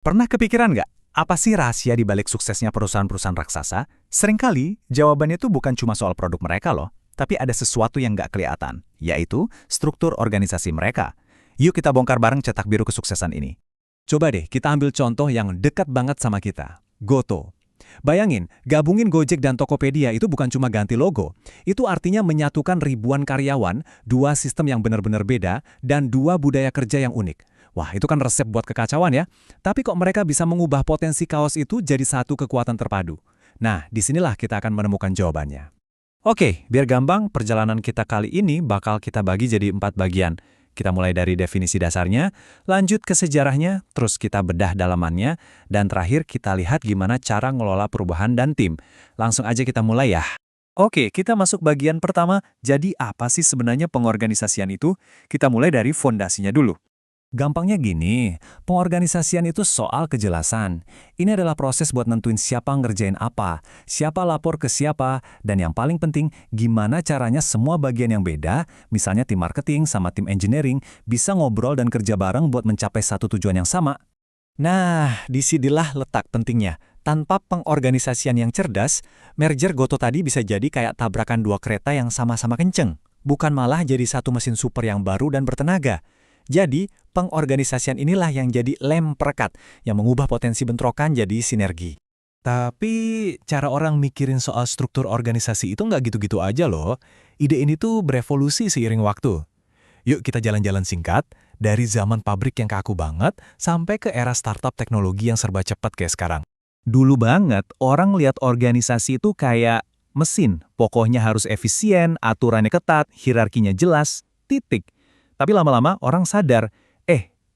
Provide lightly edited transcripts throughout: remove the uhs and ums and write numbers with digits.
Pernah kepikiran nggak, apa sih rahasia di balik suksesnya perusahaan-perusahaan raksasa? Seringkali, jawabannya itu bukan cuma soal produk mereka loh, tapi ada sesuatu yang nggak kelihatan, yaitu struktur organisasi mereka. Yuk kita bongkar bareng cetak biru kesuksesan ini. Coba deh kita ambil contoh yang dekat banget sama kita, Goto. Bayangin, gabungin Gojek dan Tokopedia itu bukan cuma ganti logo. Itu artinya menyatukan ribuan karyawan, dua sistem yang benar-benar beda, dan dua budaya kerja yang unik. Wah, itu kan resep buat kekacauan ya. Tapi kok mereka bisa mengubah potensi kaos itu jadi satu kekuatan terpadu? Nah, disinilah kita akan menemukan jawabannya. Oke, biar gampang, perjalanan kita kali ini bakal kita bagi jadi 4 bagian. Kita mulai dari definisi dasarnya, lanjut ke sejarahnya, terus kita bedah dalamannya, dan terakhir kita lihat gimana cara ngelola perubahan dan tim. Langsung aja kita mulai ya. Oke, kita masuk bagian pertama. Jadi apa sih sebenarnya pengorganisasian itu? Kita mulai dari fondasinya dulu. Gampangnya gini, pengorganisasian itu soal kejelasan. Ini adalah proses buat nentuin siapa ngerjain apa, siapa lapor ke siapa, dan yang paling penting, gimana caranya semua bagian yang beda, misalnya tim marketing sama tim engineering, bisa ngobrol dan kerja bareng buat mencapai satu tujuan yang sama. Nah, disinilah letak pentingnya. Tanpa pengorganisasian yang cerdas, merger Goto tadi bisa jadi kayak tabrakan dua kereta yang sama-sama kenceng. Bukan malah jadi satu mesin super yang baru dan bertenaga. Jadi, pengorganisasian inilah yang jadi lem perekat, yang mengubah potensi bentrokan jadi sinergi. Tapi, cara orang mikirin soal struktur organisasi itu nggak gitu-gitu aja loh. Ide ini tuh berevolusi seiring waktu. Yuk kita jalan-jalan singkat, dari zaman pabrik yang kaku banget, sampai ke era startup teknologi yang serba cepat kayak sekarang. Dulu banget, orang lihat organisasi itu kayak mesin. Pokoknya harus efisien, aturannya ketat, hierarkinya jelas, titik. Tapi lama-lama orang sadar,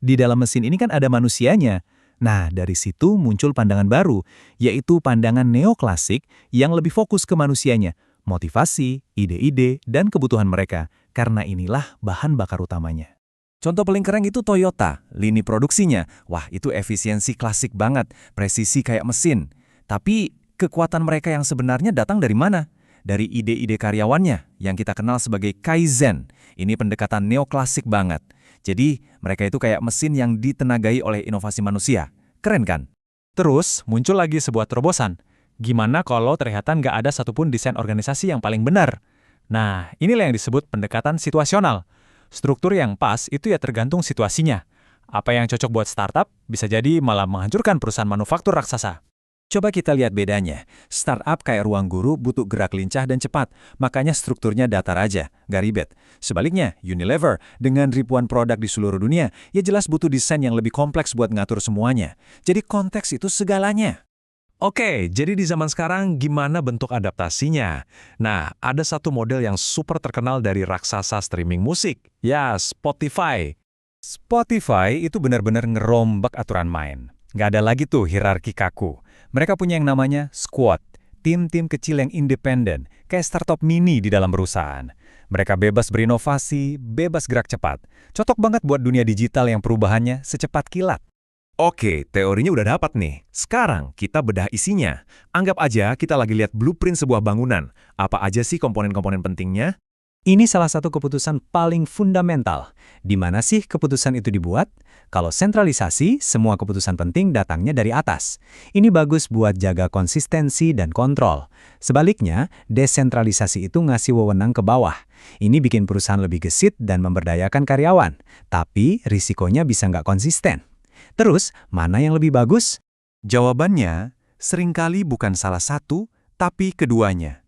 di dalam mesin ini kan ada manusianya. Nah, dari situ muncul pandangan baru, yaitu pandangan neoklasik yang lebih fokus ke manusianya, motivasi, ide-ide, dan kebutuhan mereka, karena inilah bahan bakar utamanya. Contoh paling keren itu Toyota, lini produksinya. Wah, itu efisiensi klasik banget, presisi kayak mesin. Tapi kekuatan mereka yang sebenarnya datang dari mana? Dari ide-ide karyawannya yang kita kenal sebagai Kaizen. Ini pendekatan neoklasik banget. Jadi, mereka itu kayak mesin yang ditenagai oleh inovasi manusia. Keren kan? Terus, muncul lagi sebuah terobosan. Gimana kalau ternyata nggak ada satupun desain organisasi yang paling benar? Nah, inilah yang disebut pendekatan situasional. Struktur yang pas itu ya tergantung situasinya. Apa yang cocok buat startup bisa jadi malah menghancurkan perusahaan manufaktur raksasa. Coba kita lihat bedanya. Startup kayak Ruang Guru butuh gerak lincah dan cepat, makanya strukturnya datar aja, gak ribet. Sebaliknya, Unilever dengan ribuan produk di seluruh dunia, ya jelas butuh desain yang lebih kompleks buat ngatur semuanya. Jadi konteks itu segalanya. Oke, jadi di zaman sekarang gimana bentuk adaptasinya? Nah, ada satu model yang super terkenal dari raksasa streaming musik. Ya, Spotify. Spotify itu benar-benar ngerombak aturan main. Nggak ada lagi tuh hierarki kaku. Mereka punya yang namanya squad, tim-tim kecil yang independen, kayak startup mini di dalam perusahaan. Mereka bebas berinovasi, bebas gerak cepat. Cocok banget buat dunia digital yang perubahannya secepat kilat. Oke, teorinya udah dapat nih. Sekarang kita bedah isinya. Anggap aja kita lagi lihat blueprint sebuah bangunan. Apa aja sih komponen-komponen pentingnya? Ini salah satu keputusan paling fundamental. Di mana sih keputusan itu dibuat? Kalau sentralisasi, semua keputusan penting datangnya dari atas. Ini bagus buat jaga konsistensi dan kontrol. Sebaliknya, desentralisasi itu ngasih wewenang ke bawah. Ini bikin perusahaan lebih gesit dan memberdayakan karyawan. Tapi risikonya bisa nggak konsisten. Terus, mana yang lebih bagus? Jawabannya, seringkali bukan salah satu, tapi keduanya.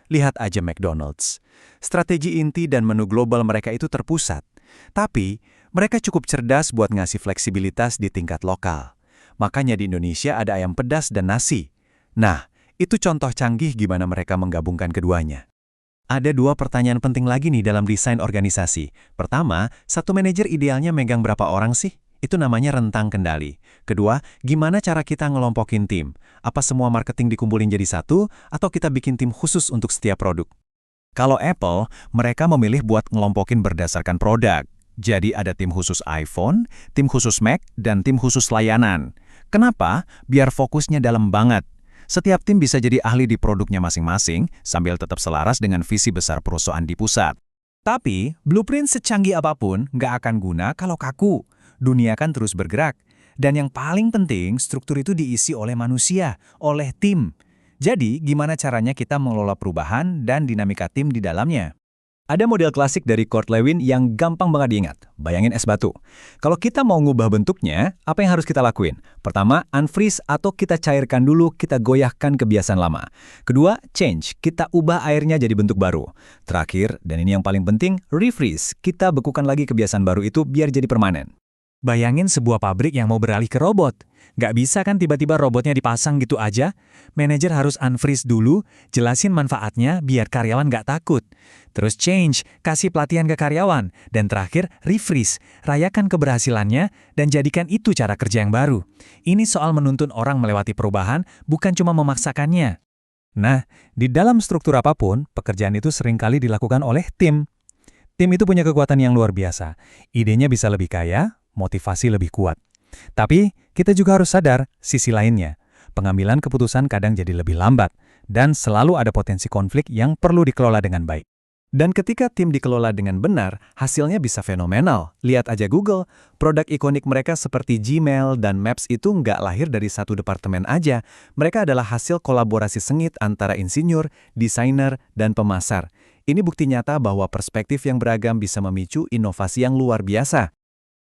Lihat aja McDonald's. Strategi inti dan menu global mereka itu terpusat. Tapi, mereka cukup cerdas buat ngasih fleksibilitas di tingkat lokal. Makanya di Indonesia ada ayam pedas dan nasi. Nah, itu contoh canggih gimana mereka menggabungkan keduanya. Ada 2 pertanyaan penting lagi nih dalam desain organisasi. Pertama, satu manajer idealnya megang berapa orang sih? Itu namanya rentang kendali. Kedua, gimana cara kita ngelompokin tim? Apa semua marketing dikumpulin jadi satu, atau kita bikin tim khusus untuk setiap produk? Kalau Apple, mereka memilih buat ngelompokin berdasarkan produk. Jadi ada tim khusus iPhone, tim khusus Mac, dan tim khusus layanan. Kenapa? Biar fokusnya dalam banget. Setiap tim bisa jadi ahli di produknya masing-masing, sambil tetap selaras dengan visi besar perusahaan di pusat. Tapi, blueprint secanggih apapun nggak akan guna kalau kaku. Dunia kan terus bergerak. Dan yang paling penting, struktur itu diisi oleh manusia, oleh tim. Jadi, gimana caranya kita mengelola perubahan dan dinamika tim di dalamnya? Ada model klasik dari Kurt Lewin yang gampang banget diingat. Bayangin es batu. Kalau kita mau ngubah bentuknya, apa yang harus kita lakuin? Pertama, unfreeze atau kita cairkan dulu, kita goyahkan kebiasaan lama. Kedua, change. Kita ubah airnya jadi bentuk baru. Terakhir, dan ini yang paling penting, refreeze. Kita bekukan lagi kebiasaan baru itu biar jadi permanen. Bayangin sebuah pabrik yang mau beralih ke robot. Nggak bisa kan tiba-tiba robotnya dipasang gitu aja? Manajer harus unfreeze dulu, jelasin manfaatnya biar karyawan nggak takut. Terus change, kasih pelatihan ke karyawan. Dan terakhir, refreeze, rayakan keberhasilannya dan jadikan itu cara kerja yang baru. Ini soal menuntun orang melewati perubahan, bukan cuma memaksakannya. Nah, di dalam struktur apapun, pekerjaan itu seringkali dilakukan oleh tim. Tim itu punya kekuatan yang luar biasa. Idenya bisa lebih kaya, motivasi lebih kuat. Tapi, kita juga harus sadar sisi lainnya. Pengambilan keputusan kadang jadi lebih lambat, dan selalu ada potensi konflik yang perlu dikelola dengan baik. Dan ketika tim dikelola dengan benar, hasilnya bisa fenomenal. Lihat aja Google, produk ikonik mereka seperti Gmail dan Maps itu nggak lahir dari satu departemen aja. Mereka adalah hasil kolaborasi sengit antara insinyur, desainer, dan pemasar. Ini bukti nyata bahwa perspektif yang beragam bisa memicu inovasi yang luar biasa.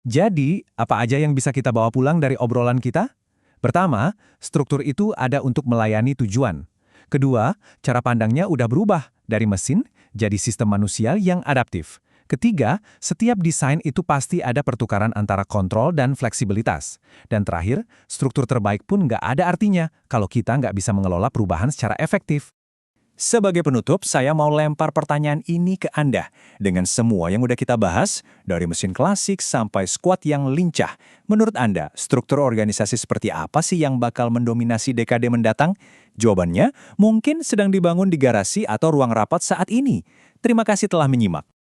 Jadi, apa aja yang bisa kita bawa pulang dari obrolan kita? Pertama, struktur itu ada untuk melayani tujuan. Kedua, cara pandangnya udah berubah dari mesin jadi sistem manusia yang adaptif. Ketiga, setiap desain itu pasti ada pertukaran antara kontrol dan fleksibilitas. Dan terakhir, struktur terbaik pun nggak ada artinya kalau kita nggak bisa mengelola perubahan secara efektif. Sebagai penutup, saya mau lempar pertanyaan ini ke Anda. Dengan semua yang udah kita bahas, dari mesin klasik sampai squad yang lincah, menurut Anda, struktur organisasi seperti apa sih yang bakal mendominasi dekade mendatang? Jawabannya, mungkin sedang dibangun di garasi atau ruang rapat saat ini. Terima kasih telah menyimak.